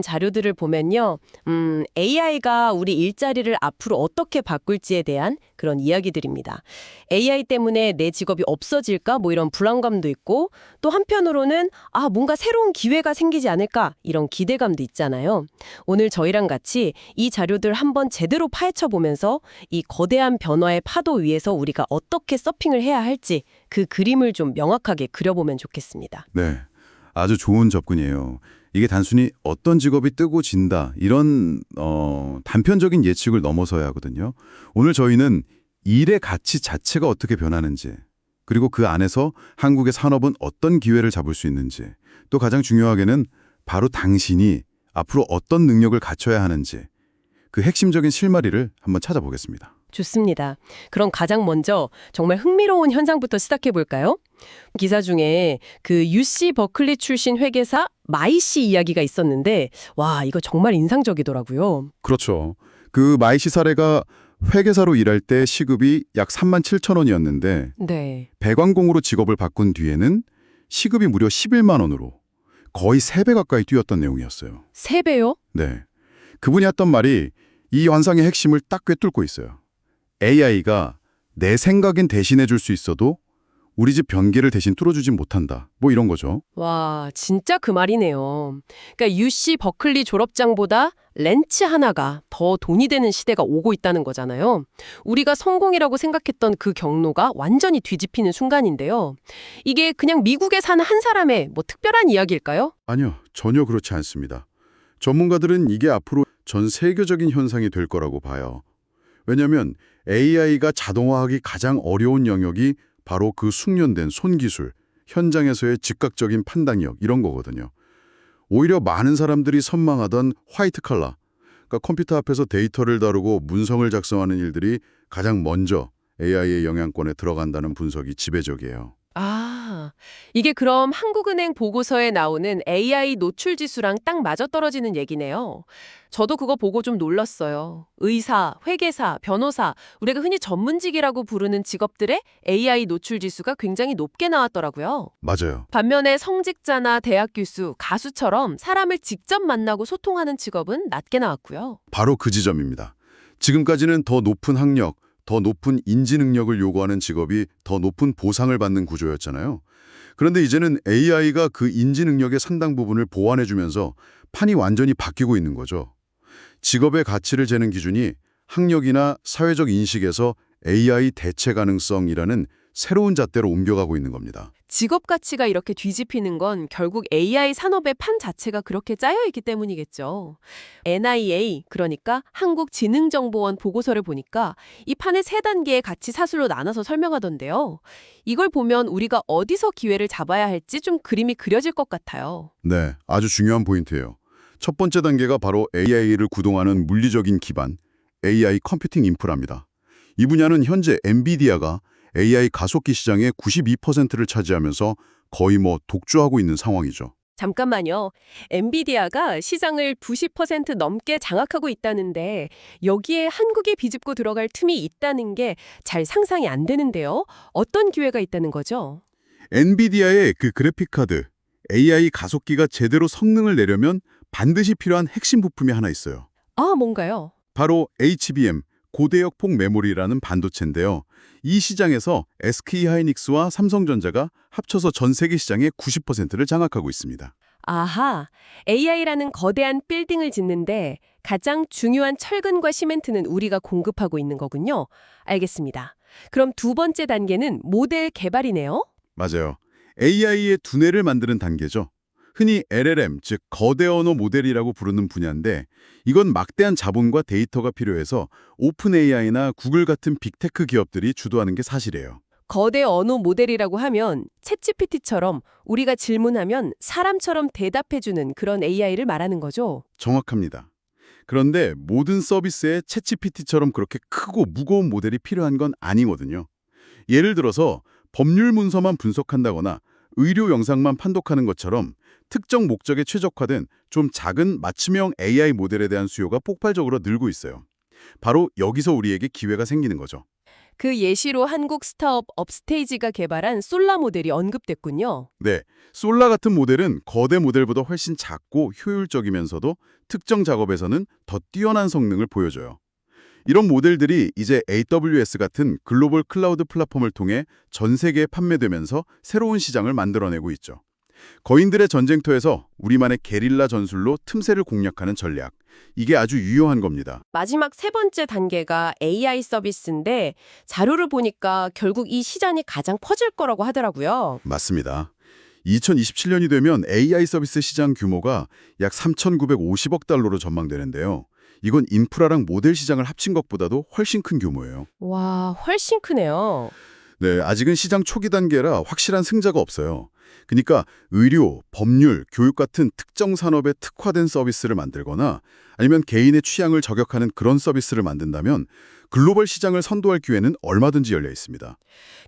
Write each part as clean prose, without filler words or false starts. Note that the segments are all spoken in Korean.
자료들을 보면요. AI가 우리 일자리를 앞으로 어떻게 바꿀지에 대한 그런 이야기들입니다. AI 때문에 내 직업이 없어질까? 뭐 이런 불안감도 있고 또 한편으로는 뭔가 새로운 기회가 생기지 않을까? 이런 기대감도 있잖아요. 오늘 저희랑 같이 이 자료들 한번 제대로 파헤쳐 보면서 이 거대한 변화의 파도 위에서 우리가 어떻게 서핑을 해야 할지 그 그림을 좀 명확하게 그려보면 좋겠습니다. 네, 아주 좋은 접근이에요. 이게 단순히 어떤 직업이 뜨고 진다 이런 단편적인 예측을 넘어서야 하거든요. 오늘 저희는 일의 가치 자체가 어떻게 변하는지, 그리고 그 안에서 한국의 산업은 어떤 기회를 잡을 수 있는지, 또 가장 중요하게는 바로 당신이 앞으로 어떤 능력을 갖춰야 하는지 그 핵심적인 실마리를 한번 찾아보겠습니다. 좋습니다. 그럼 가장 먼저 정말 흥미로운 현상부터 시작해 볼까요? 기사 중에 그 UC 버클리 출신 회계사 마이 씨 이야기가 있었는데 와, 이거 정말 인상적이더라고요. 그렇죠. 그 마이 씨 사례가 회계사로 일할 때 시급이 약 37,000원이었는데 네. 배관공으로 직업을 바꾼 뒤에는 시급이 무려 11만 원으로 거의 3배 가까이 뛰었던 내용이었어요. 3배요? 네. 그분이 했던 말이 이 현상의 핵심을 딱 꿰뚫고 있어요. AI가 내 생각엔 대신해 줄 수 있어도 우리 집 변기를 대신 뚫어주진 못한다. 뭐 이런 거죠. 와, 진짜 그 말이네요. 그러니까 UC 버클리 졸업장보다 렌치 하나가 더 돈이 되는 시대가 오고 있다는 거잖아요. 우리가 성공이라고 생각했던 그 경로가 완전히 뒤집히는 순간인데요. 이게 그냥 미국에 사는 한 사람의 뭐 특별한 이야기일까요? 아니요, 전혀 그렇지 않습니다. 전문가들은 이게 앞으로 전 세계적인 현상이 될 거라고 봐요. 왜냐하면 AI가 자동화하기 가장 어려운 영역이 바로 그 숙련된 손기술, 현장에서의 즉각적인 판단력 이런 거거든요. 오히려 많은 사람들이 선망하던 화이트 칼라, 그러니까 컴퓨터 앞에서 데이터를 다루고 문성을 작성하는 일들이 가장 먼저 AI의 영향권에 들어간다는 분석이 지배적이에요. 이게 그럼 한국은행 보고서에 나오는 AI 노출 지수랑 딱 맞아떨어지는 얘기네요. 저도 그거 보고 좀 놀랐어요. 의사, 회계사, 변호사, 우리가 흔히 전문직이라고 부르는 직업들의 AI 노출 지수가 굉장히 높게 나왔더라고요. 맞아요. 반면에 성직자나 대학 교수, 가수처럼 사람을 직접 만나고 소통하는 직업은 낮게 나왔고요. 바로 그 지점입니다. 지금까지는 더 높은 학력, 더 높은 인지 능력을 요구하는 직업이 더 높은 보상을 받는 구조였잖아요. 그런데 이제는 AI가 그 인지 능력의 상당 부분을 보완해주면서 판이 완전히 바뀌고 있는 거죠. 직업의 가치를 재는 기준이 학력이나 사회적 인식에서 AI 대체 가능성이라는 새로운 잣대로 옮겨가고 있는 겁니다. 직업 가치가 이렇게 뒤집히는 건 결국 AI 산업의 판 자체가 그렇게 짜여 있기 때문이겠죠. NIA, 그러니까 한국지능정보원 보고서를 보니까 이 판을 3단계의 가치 사슬로 나눠서 설명하던데요. 이걸 보면 우리가 어디서 기회를 잡아야 할지 좀 그림이 그려질 것 같아요. 네, 아주 중요한 포인트예요. 첫 번째 단계가 바로 AI를 구동하는 물리적인 기반, AI 컴퓨팅 인프라입니다. 이 분야는 현재 엔비디아가 AI 가속기 시장의 92%를 차지하면서 거의 독주하고 있는 상황이죠. 잠깐만요. 엔비디아가 시장을 90% 넘게 장악하고 있다는데 여기에 한국이 비집고 들어갈 틈이 있다는 게 잘 상상이 안 되는데요. 어떤 기회가 있다는 거죠? 엔비디아의 그 그래픽카드, AI 가속기가 제대로 성능을 내려면 반드시 필요한 핵심 부품이 하나 있어요. 뭔가요? 바로 HBM, 고대역 폭 메모리라는 반도체인데요. 이 시장에서 SK하이닉스와 삼성전자가 합쳐서 전 세계 시장의 90%를 장악하고 있습니다. 아하, AI라는 거대한 빌딩을 짓는데 가장 중요한 철근과 시멘트는 우리가 공급하고 있는 거군요. 알겠습니다. 그럼 두 번째 단계는 모델 개발이네요? 맞아요. AI의 두뇌를 만드는 단계죠. 흔히 LLM, 즉 거대 언어 모델이라고 부르는 분야인데 이건 막대한 자본과 데이터가 필요해서 오픈 AI나 구글 같은 빅테크 기업들이 주도하는 게 사실이에요. 거대 언어 모델이라고 하면 챗GPT처럼 우리가 질문하면 사람처럼 대답해주는 그런 AI를 말하는 거죠. 정확합니다. 그런데 모든 서비스에 챗GPT처럼 그렇게 크고 무거운 모델이 필요한 건 아니거든요. 예를 들어서 법률 문서만 분석한다거나 의료 영상만 판독하는 것처럼 특정 목적에 최적화된 좀 작은 맞춤형 AI 모델에 대한 수요가 폭발적으로 늘고 있어요. 바로 여기서 우리에게 기회가 생기는 거죠. 그 예시로 한국 스타트업 업스테이지가 개발한 솔라 모델이 언급됐군요. 네, 솔라 같은 모델은 거대 모델보다 훨씬 작고 효율적이면서도 특정 작업에서는 더 뛰어난 성능을 보여줘요. 이런 모델들이 이제 AWS 같은 글로벌 클라우드 플랫폼을 통해 전 세계에 판매되면서 새로운 시장을 만들어내고 있죠. 거인들의 전쟁터에서 우리만의 게릴라 전술로 틈새를 공략하는 전략. 이게 아주 유효한 겁니다. 마지막 세 번째 단계가 AI 서비스인데 자료를 보니까 결국 이 시장이 가장 커질 거라고 하더라고요. 맞습니다. 2027년이 되면 AI 서비스 시장 규모가 약 3,950억 달러로 전망되는데요. 이건 인프라랑 모델 시장을 합친 것보다도 훨씬 큰 규모예요. 와, 훨씬 크네요. 네, 아직은 시장 초기 단계라 확실한 승자가 없어요. 그러니까 의료, 법률, 교육 같은 특정 산업에 특화된 서비스를 만들거나 아니면 개인의 취향을 저격하는 그런 서비스를 만든다면 글로벌 시장을 선도할 기회는 얼마든지 열려 있습니다.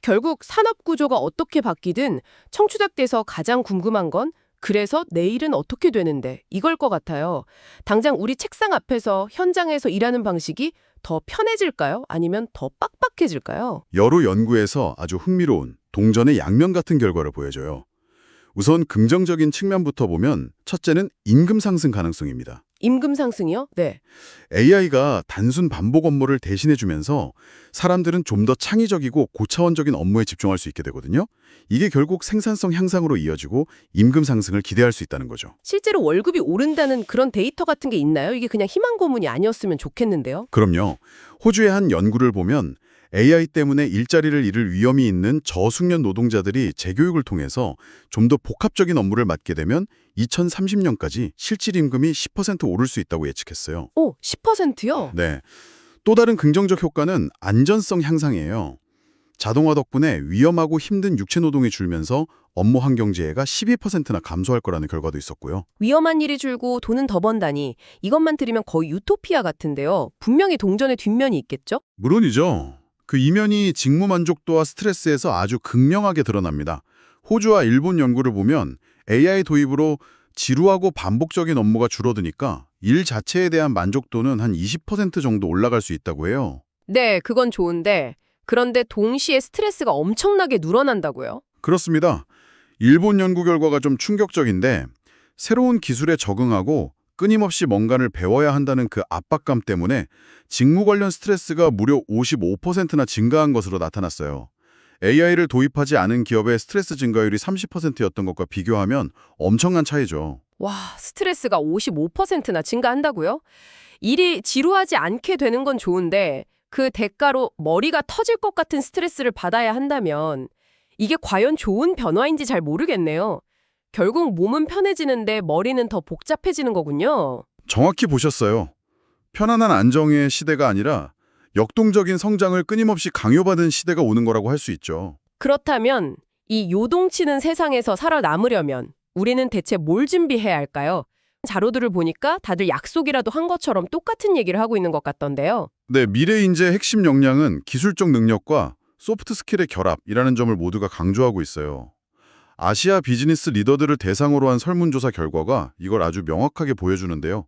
결국 산업 구조가 어떻게 바뀌든 청취자께서 가장 궁금한 건 그래서 내일은 어떻게 되는데 이걸 것 같아요. 당장 우리 책상 앞에서 현장에서 일하는 방식이 더 편해질까요? 아니면 더 빡빡해질까요? 여러 연구에서 아주 흥미로운 동전의 양면 같은 결과를 보여줘요. 우선 긍정적인 측면부터 보면 첫째는 임금 상승 가능성입니다. 임금 상승이요? 네. AI가 단순 반복 업무를 대신해주면서 사람들은 좀 더 창의적이고 고차원적인 업무에 집중할 수 있게 되거든요. 이게 결국 생산성 향상으로 이어지고 임금 상승을 기대할 수 있다는 거죠. 실제로 월급이 오른다는 그런 데이터 같은 게 있나요? 이게 그냥 희망 고문이 아니었으면 좋겠는데요. 그럼요. 호주의 한 연구를 보면 AI 때문에 일자리를 잃을 위험이 있는 저숙련 노동자들이 재교육을 통해서 좀 더 복합적인 업무를 맡게 되면 2030년까지 실질 임금이 10% 오를 수 있다고 예측했어요. 오, 10%요? 네. 또 다른 긍정적 효과는 안전성 향상이에요. 자동화 덕분에 위험하고 힘든 육체 노동이 줄면서 업무 환경 재해가 12%나 감소할 거라는 결과도 있었고요. 위험한 일이 줄고 돈은 더 번다니 이것만 들으면 거의 유토피아 같은데요. 분명히 동전의 뒷면이 있겠죠? 물론이죠. 그 이면이 직무 만족도와 스트레스에서 아주 극명하게 드러납니다. 호주와 일본 연구를 보면 AI 도입으로 지루하고 반복적인 업무가 줄어드니까 일 자체에 대한 만족도는 한 20% 정도 올라갈 수 있다고 해요. 네, 그건 좋은데 그런데 동시에 스트레스가 엄청나게 늘어난다고요? 그렇습니다. 일본 연구 결과가 좀 충격적인데 새로운 기술에 적응하고 끊임없이 뭔가를 배워야 한다는 그 압박감 때문에 직무 관련 스트레스가 무려 55%나 증가한 것으로 나타났어요. AI를 도입하지 않은 기업의 스트레스 증가율이 30%였던 것과 비교하면 엄청난 차이죠. 와, 스트레스가 55%나 증가한다고요? 일이 지루하지 않게 되는 건 좋은데 그 대가로 머리가 터질 것 같은 스트레스를 받아야 한다면 이게 과연 좋은 변화인지 잘 모르겠네요. 결국 몸은 편해지는데 머리는 더 복잡해지는 거군요. 정확히 보셨어요. 편안한 안정의 시대가 아니라 역동적인 성장을 끊임없이 강요받은 시대가 오는 거라고 할 수 있죠. 그렇다면 이 요동치는 세상에서 살아남으려면 우리는 대체 뭘 준비해야 할까요? 자료들을 보니까 다들 약속이라도 한 것처럼 똑같은 얘기를 하고 있는 것 같던데요. 네, 미래 인재의 핵심 역량은 기술적 능력과 소프트 스킬의 결합이라는 점을 모두가 강조하고 있어요. 아시아 비즈니스 리더들을 대상으로 한 설문조사 결과가 이걸 아주 명확하게 보여주는데요.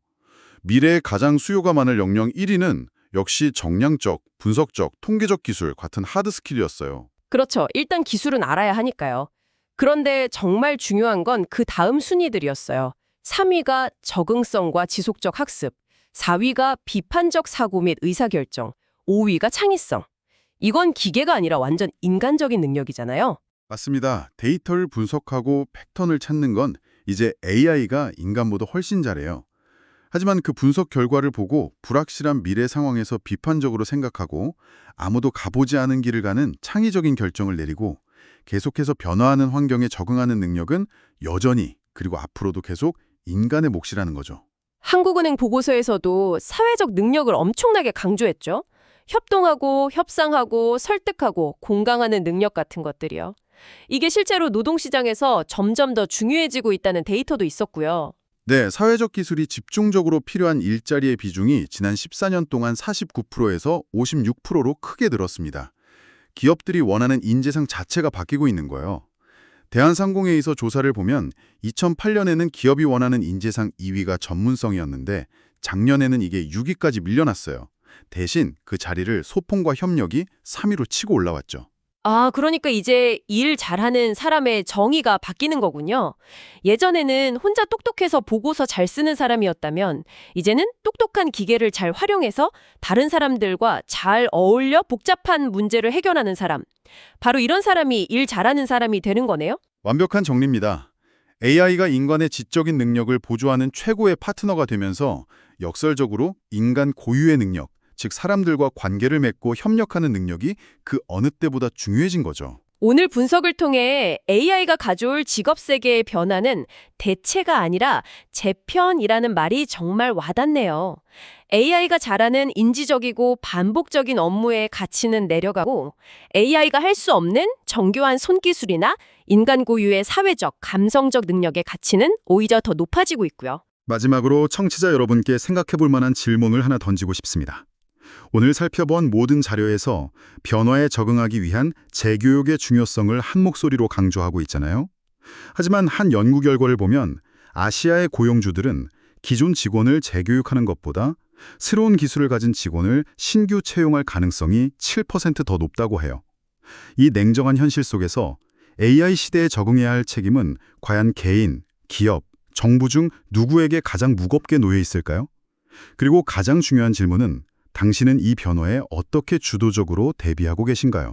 미래에 가장 수요가 많을 역량 1위는 역시 정량적, 분석적, 통계적 기술 같은 하드 스킬이었어요. 그렇죠. 일단 기술은 알아야 하니까요. 그런데 정말 중요한 건 그 다음 순위들이었어요. 3위가 적응성과 지속적 학습, 4위가 비판적 사고 및 의사결정, 5위가 창의성. 이건 기계가 아니라 완전 인간적인 능력이잖아요. 맞습니다. 데이터를 분석하고 패턴을 찾는 건 이제 AI가 인간보다 훨씬 잘해요. 하지만 그 분석 결과를 보고 불확실한 미래 상황에서 비판적으로 생각하고 아무도 가보지 않은 길을 가는 창의적인 결정을 내리고 계속해서 변화하는 환경에 적응하는 능력은 여전히 그리고 앞으로도 계속 인간의 몫이라는 거죠. 한국은행 보고서에서도 사회적 능력을 엄청나게 강조했죠. 협동하고 협상하고 설득하고 공감하는 능력 같은 것들이요. 이게 실제로 노동시장에서 점점 더 중요해지고 있다는 데이터도 있었고요. 네, 사회적 기술이 집중적으로 필요한 일자리의 비중이 지난 14년 동안 49%에서 56%로 크게 늘었습니다. 기업들이 원하는 인재상 자체가 바뀌고 있는 거예요. 대한상공회의서 조사를 보면 2008년에는 기업이 원하는 인재상 2위가 전문성이었는데 작년에는 이게 6위까지 밀려났어요. 대신 그 자리를 소통과 협력이 3위로 치고 올라왔죠. 아, 그러니까 이제 일 잘하는 사람의 정의가 바뀌는 거군요. 예전에는 혼자 똑똑해서 보고서 잘 쓰는 사람이었다면 이제는 똑똑한 기계를 잘 활용해서 다른 사람들과 잘 어울려 복잡한 문제를 해결하는 사람. 바로 이런 사람이 일 잘하는 사람이 되는 거네요? 완벽한 정리입니다. AI가 인간의 지적인 능력을 보조하는 최고의 파트너가 되면서 역설적으로 인간 고유의 능력, 즉 사람들과 관계를 맺고 협력하는 능력이 그 어느 때보다 중요해진 거죠. 오늘 분석을 통해 AI가 가져올 직업 세계의 변화는 대체가 아니라 재편이라는 말이 정말 와닿네요. AI가 잘하는 인지적이고 반복적인 업무의 가치는 내려가고 AI가 할 수 없는 정교한 손기술이나 인간 고유의 사회적, 감성적 능력의 가치는 오히려 더 높아지고 있고요. 마지막으로 청취자 여러분께 생각해 볼 만한 질문을 하나 던지고 싶습니다. 오늘 살펴본 모든 자료에서 변화에 적응하기 위한 재교육의 중요성을 한 목소리로 강조하고 있잖아요. 하지만 한 연구 결과를 보면 아시아의 고용주들은 기존 직원을 재교육하는 것보다 새로운 기술을 가진 직원을 신규 채용할 가능성이 7% 더 높다고 해요. 이 냉정한 현실 속에서 AI 시대에 적응해야 할 책임은 과연 개인, 기업, 정부 중 누구에게 가장 무겁게 놓여 있을까요? 그리고 가장 중요한 질문은 당신은 이 변화에 어떻게 주도적으로 대비하고 계신가요?